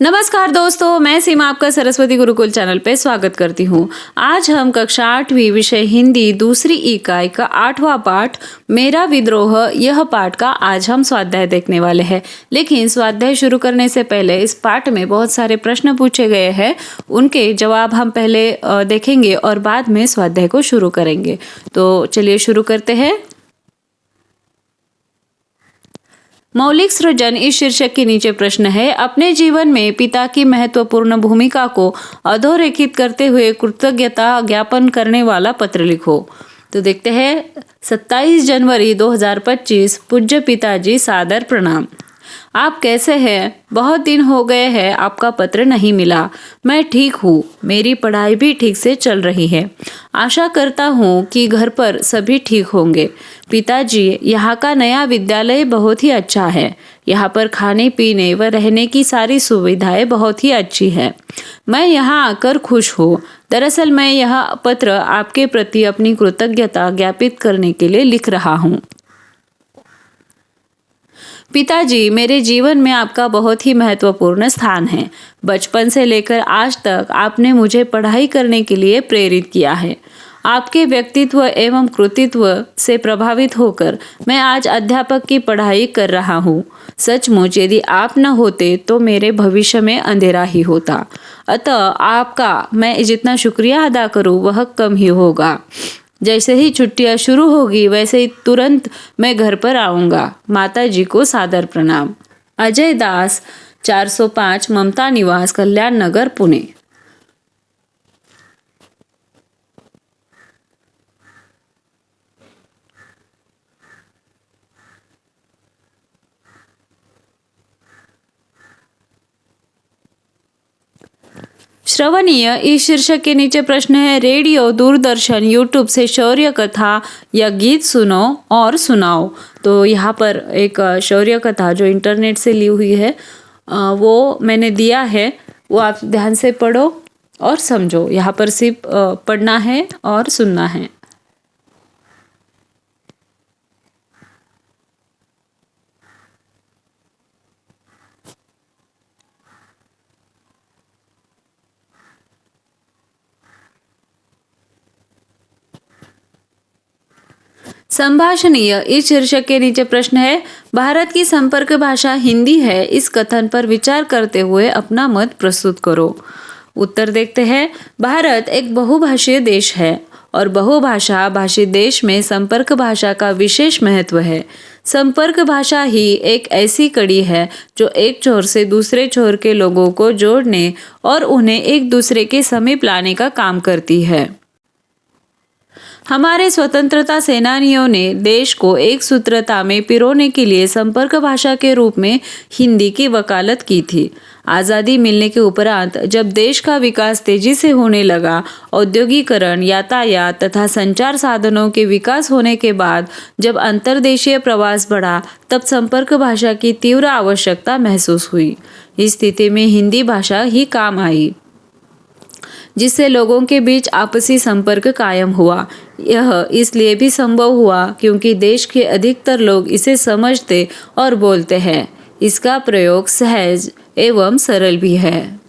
नमस्कार दोस्तों, मैं सीमा आपका सरस्वती गुरुकुल चैनल पे स्वागत करती हूँ। आज हम कक्षा 8वीं विषय हिंदी दूसरी इकाई का 8वां पाठ मेरा विद्रोह यह पाठ का आज हम स्वाध्याय देखने वाले हैं। लेकिन स्वाध्याय शुरू करने से पहले इस पाठ में बहुत सारे प्रश्न पूछे गए हैं, उनके जवाब हम पहले देखेंगे और बाद में स्वाध्याय को शुरू करेंगे। तो चलिए शुरू करते हैं। मौलिक सृजन इस शीर्षक के नीचे प्रश्न है। अपने जीवन में पिता की महत्वपूर्ण भूमिका को अधोरेखित करते हुए कृतज्ञता ज्ञापन करने वाला पत्र लिखो। तो देखते हैं 27 जनवरी 2025। पूज्य पिताजी, सादर प्रणाम। आप कैसे हैं? बहुत दिन हो गए हैं, आपका पत्र नहीं मिला। मैं ठीक हूँ, मेरी पढ़ाई भी ठीक से चल रही है। आशा करता हूँ कि घर पर सभी ठीक होंगे। पिताजी, यहाँ का नया विद्यालय बहुत ही अच्छा है। यहाँ पर खाने पीने व रहने की सारी सुविधाएं बहुत ही अच्छी है। मैं यहाँ आकर खुश हूँ। दरअसल मैं यह पत्र आपके प्रति अपनी कृतज्ञता ज्ञापित करने के लिए लिख रहा हूँ। पिताजी, मेरे जीवन में आपका बहुत ही महत्वपूर्ण स्थान है। बचपन से लेकर आज तक आपने मुझे पढ़ाई करने के लिए प्रेरित किया है। आपके व्यक्तित्व एवं कृतित्व से प्रभावित होकर मैं आज अध्यापक की पढ़ाई कर रहा हूँ। सचमुच यदि आप न होते तो मेरे भविष्य में अंधेरा ही होता। अतः आपका मैं जितना शुक्रिया अदा करूँ वह कम ही होगा। जैसे ही छुट्टियां शुरू होगी वैसे ही तुरंत मैं घर पर आऊँगा। माता जी को सादर प्रणाम। अजय दास, 405 ममता निवास, कल्याण नगर, पुणे। श्रवणीय इस शीर्षक के नीचे प्रश्न है। रेडियो, दूरदर्शन, यूट्यूब से शौर्य कथा या गीत सुनो और सुनाओ। तो यहाँ पर एक शौर्य कथा जो इंटरनेट से ली हुई है वो मैंने दिया है, वो आप ध्यान से पढ़ो और समझो। यहाँ पर सिर्फ पढ़ना है और सुनना है। संभाषणीय इस शीर्षक के नीचे प्रश्न है। भारत की संपर्क भाषा हिंदी है। इस कथन पर विचार करते हुए अपना मत प्रस्तुत करो। उत्तर देखते हैं। भारत एक बहुभाषीय देश है और बहुभाषा भाषी देश में संपर्क भाषा का विशेष महत्व है। संपर्क भाषा ही एक ऐसी कड़ी है जो एक छोर से दूसरे छोर के लोगों को जोड़ने और उन्हें एक दूसरे के समीप लाने का काम करती है। हमारे स्वतंत्रता सेनानियों ने देश को एक सूत्रता में पिरोने के लिए संपर्क भाषा के रूप में हिंदी की वकालत की थी। आज़ादी मिलने के उपरांत जब देश का विकास तेजी से होने लगा, औद्योगिकरण, यातायात तथा संचार साधनों के विकास होने के बाद जब अंतर्देशीय प्रवास बढ़ा, तब संपर्क भाषा की तीव्र आवश्यकता महसूस हुई। इस स्थिति में हिंदी भाषा ही काम आई, जिससे लोगों के बीच आपसी संपर्क कायम हुआ। यह इसलिए भी संभव हुआ क्योंकि देश के अधिकतर लोग इसे समझते और बोलते हैं। इसका प्रयोग सहज एवं सरल भी है।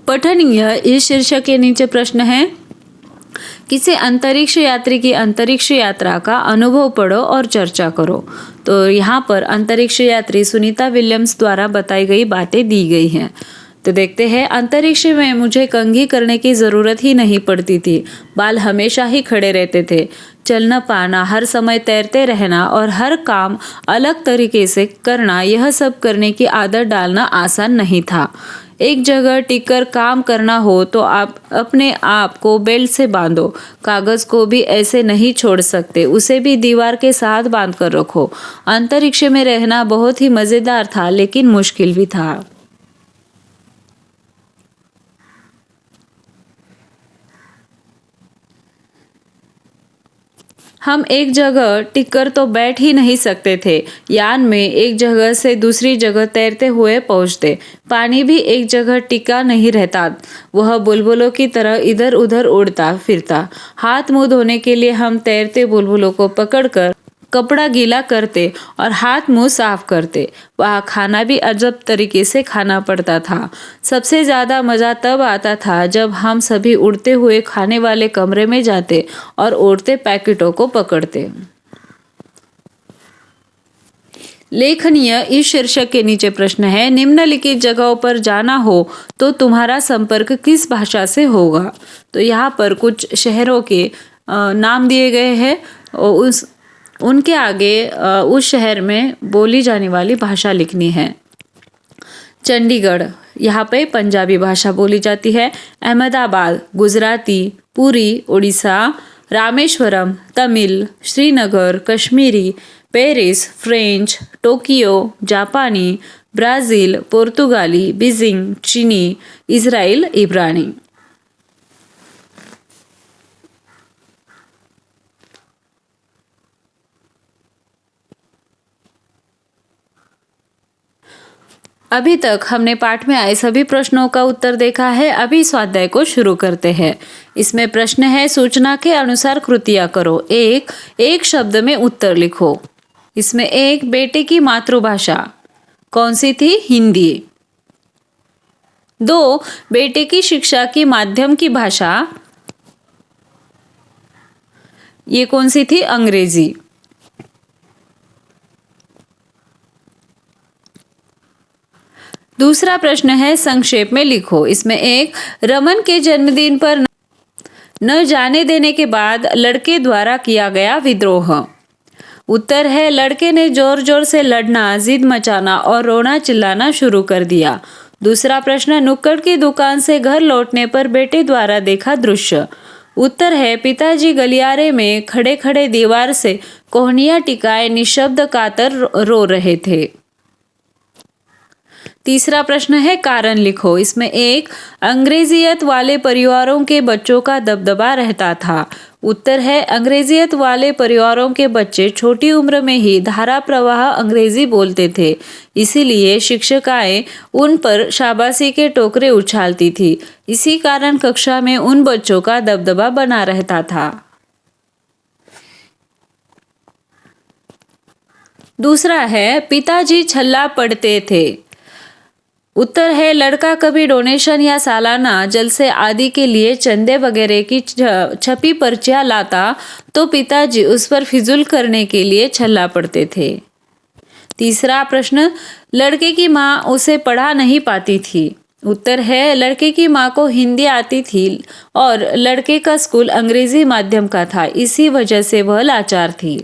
पठनीय इस शीर्षक के नीचे प्रश्न है। किसी अंतरिक्ष यात्री की अंतरिक्ष यात्रा का अनुभव पढ़ो और चर्चा करो। तो यहाँ पर अंतरिक्ष यात्री सुनीता विलियम्स द्वारा बताई गई बातें दी गई हैं। तो देखते हैं। अंतरिक्ष में मुझे कंघी करने की ज़रूरत ही नहीं पड़ती थी। बाल हमेशा ही खड़े रहते थे। चलना पाना, हर समय तैरते रहना और हर काम अलग तरीके से करना, यह सब करने की आदत डालना आसान नहीं था। एक जगह टिककर काम करना हो तो आप अपने आप को बेल्ट से बांधो। कागज को भी ऐसे नहीं छोड़ सकते, उसे भी दीवार के साथ बांध कर रखो। अंतरिक्ष में रहना बहुत ही मज़ेदार था, लेकिन मुश्किल भी था। हम एक जगह टिककर तो बैठ ही नहीं सकते थे। यान में एक जगह से दूसरी जगह तैरते हुए पहुंचते। पानी भी एक जगह टिका नहीं रहता, वह बुलबुलों की तरह इधर उधर उड़ता फिरता। हाथ मुंह धोने के लिए हम तैरते बुलबुलों को पकड़कर कपड़ा गीला करते और हाथ मुंह साफ करते। वहाँ खाना भी अजब तरीके से खाना पड़ता था। सबसे ज्यादा मजा तब आता था जब हम सभी उड़ते हुए खाने वाले कमरे में जाते और उड़ते पैकेटों को पकड़ते। लेखनीय इस शीर्षक के नीचे प्रश्न है, निम्नलिखित जगहों पर जाना हो तो तुम्हारा संपर्क किस भाषा से होगा। तो यहाँ पर कुछ शहरों के नाम दिए गए हैं और उनके आगे उस शहर में बोली जाने वाली भाषा लिखनी है। चंडीगढ़, यहाँ पे पंजाबी भाषा बोली जाती है। Ahmedabad Gujarati, Puri Orissa, Rameswaram Tamil, Srinagar Kashmiri, Paris French, Tokyo जापानी, ब्राज़ील पुर्तगाली, बीजिंग चीनी, इज़राइल इब्रानी। अभी तक हमने पाठ में आए सभी प्रश्नों का उत्तर देखा है। अभी स्वाध्याय को शुरू करते हैं। इसमें प्रश्न है, सूचना के अनुसार कृतियां करो। एक शब्द में उत्तर लिखो। इसमें एक, बेटे की मातृभाषा कौन सी थी? हिंदी। 2, बेटे की शिक्षा की माध्यम की भाषा ये कौन सी थी? अंग्रेजी। दूसरा प्रश्न है, संक्षेप में लिखो। इसमें एक, रमन के जन्मदिन पर न जाने देने के बाद लड़के द्वारा किया गया विद्रोह। उत्तर है, लड़के ने जोर जोर से लड़ना, जिद मचाना और रोना चिल्लाना शुरू कर दिया। दूसरा प्रश्न, नुक्कड़ की दुकान से घर लौटने पर बेटे द्वारा देखा दृश्य। उत्तर है, पिताजी गलियारे में खड़े खड़े दीवार से कोहनियां टिकाए निशब्द कातर रो रहे थे। तीसरा प्रश्न है, कारण लिखो। इसमें एक, अंग्रेजियत वाले परिवारों के बच्चों का दबदबा रहता था। उत्तर है, अंग्रेजियत वाले परिवारों के बच्चे छोटी उम्र में ही धारा प्रवाह अंग्रेजी बोलते थे, इसीलिए शिक्षिकाएं उन पर शाबाशी के टोकरे उछालती थी। इसी कारण कक्षा में उन बच्चों का दबदबा बना रहता था। दूसरा है, पिताजी छल्ला पढ़ते थे। उत्तर है, लड़का कभी डोनेशन या सालाना जलसे आदि के लिए चंदे वगैरह की छपी पर्चियां लाता तो पिताजी उस पर फिजूल करने के लिए छल्ला पढ़ते थे। तीसरा प्रश्न, लड़के की माँ उसे पढ़ा नहीं पाती थी। उत्तर है, लड़के की माँ को हिंदी आती थी और लड़के का स्कूल अंग्रेजी माध्यम का था, इसी वजह से वह लाचार थी।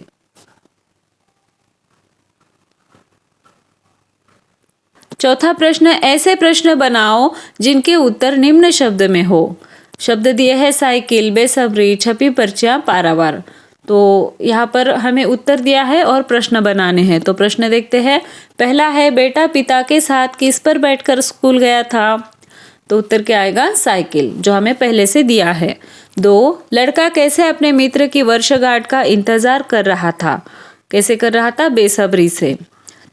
चौथा प्रश्न, ऐसे प्रश्न बनाओ जिनके उत्तर निम्न शब्द में हो। शब्द दिए है, साइकिल, बेसब्री, छपी पर्चियां, पारावार। तो यहाँ पर हमें उत्तर दिया है और प्रश्न बनाने हैं। तो प्रश्न देखते हैं। पहला है, बेटा पिता के साथ किस पर बैठकर स्कूल गया था? तो उत्तर क्या आएगा? साइकिल, जो हमें पहले से दिया है। 2, लड़का कैसे अपने मित्र की वर्षगांठ का इंतजार कर रहा था? कैसे कर रहा था? बेसब्री से।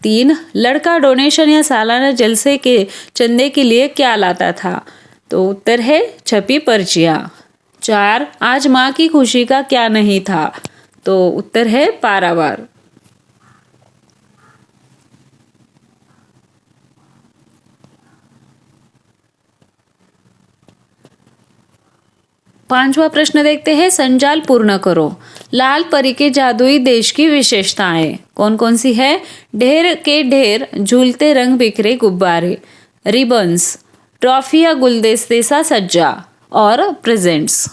3, लड़का डोनेशन या सालाना जलसे के चंदे के लिए क्या लाता था? तो उत्तर है छपी पर्चियां। 4, आज माँ की खुशी का क्या नहीं था? तो उत्तर है पारावार। पांचवा प्रश्न देखते हैं, संजाल पूर्ण करो। लाल परी के जादुई देश की विशेषताएं कौन कौन सी है? ढेर के ढेर झूलते रंग बिखरे गुब्बारे, रिबन्स, ट्रॉफी या गुलदस्ते सा सज्जा और प्रेजेंट्स।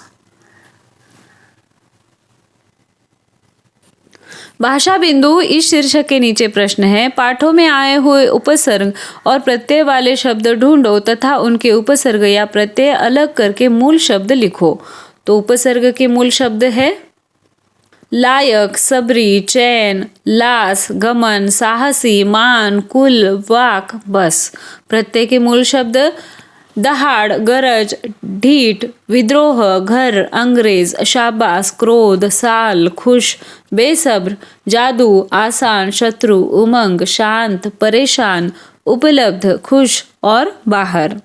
भाषा बिंदु इस शीर्षक के नीचे प्रश्न है, पाठों में आए हुए उपसर्ग और प्रत्यय वाले शब्द ढूंढो तथा उनके उपसर्ग या प्रत्यय अलग करके मूल शब्द लिखो। तो उपसर्ग के मूल शब्द है लायक, सबरी, चैन, लास, गमन, साहसी, मान, कुल, वाक, बस। प्रत्यय के मूल शब्द दहाड़, गरज, ढीठ, विद्रोह, घर, अंग्रेज, शाबाश, क्रोध, साल, खुश, बेसब्र, जादू, आसान, शत्रु, उमंग, शांत, परेशान, उपलब्ध, खुश और बाहर।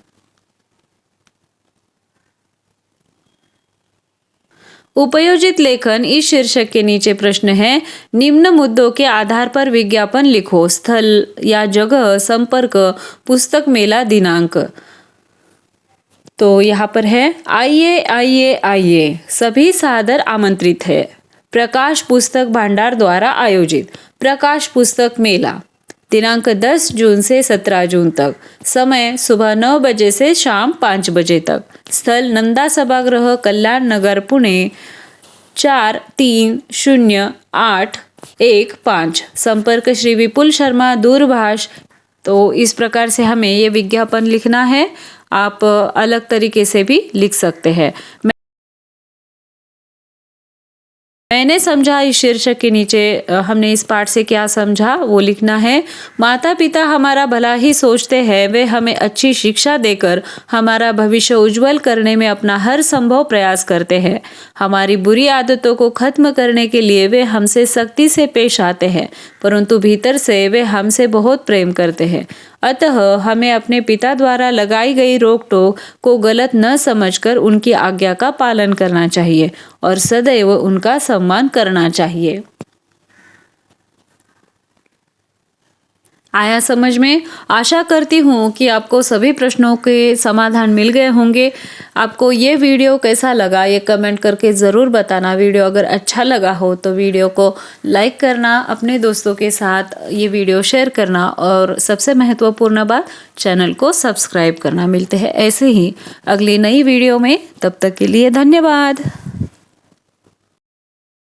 उपयोजित लेखन इस शीर्षक के नीचे प्रश्न है, निम्न मुद्दों के आधार पर विज्ञापन लिखो। स्थल या जगह, संपर्क, पुस्तक मेला, दिनांक। तो यहाँ पर है, आइए आइए आइए, सभी सादर आमंत्रित है। प्रकाश पुस्तक भंडार द्वारा आयोजित प्रकाश पुस्तक मेला। दिनांक 10 जून से 17 जून तक। समय सुबह 9 बजे से शाम 5 बजे तक। स्थल नंदा सभागृह, कल्याण नगर, पुणे 430815। संपर्क श्री विपुल शर्मा, दूरभाष। तो इस प्रकार से हमें ये विज्ञापन लिखना है। आप अलग तरीके से भी लिख सकते हैं। मैंने समझा इस शीर्षक के नीचे हमने इस पाठ से क्या समझा वो लिखना है। माता पिता हमारा भला ही सोचते हैं, वे हमें अच्छी शिक्षा देकर हमारा भविष्य उज्जवल करने में अपना हर संभव प्रयास करते हैं। हमारी बुरी आदतों को खत्म करने के लिए वे हमसे सख्ती से पेश आते हैं, परंतु भीतर से वे हमसे बहुत प्रेम करते हैं। अतः हमें अपने पिता द्वारा लगाई गई रोक टोक को गलत न समझकर उनकी आज्ञा का पालन करना चाहिए और सदैव उनका सम्मान करना चाहिए। आया समझ में? आशा करती हूँ कि आपको सभी प्रश्नों के समाधान मिल गए होंगे। आपको ये वीडियो कैसा लगा ये कमेंट करके ज़रूर बताना। वीडियो अगर अच्छा लगा हो तो वीडियो को लाइक करना, अपने दोस्तों के साथ ये वीडियो शेयर करना और सबसे महत्वपूर्ण बात, चैनल को सब्सक्राइब करना। मिलते हैं ऐसे ही अगली नई वीडियो में, तब तक के लिए धन्यवाद।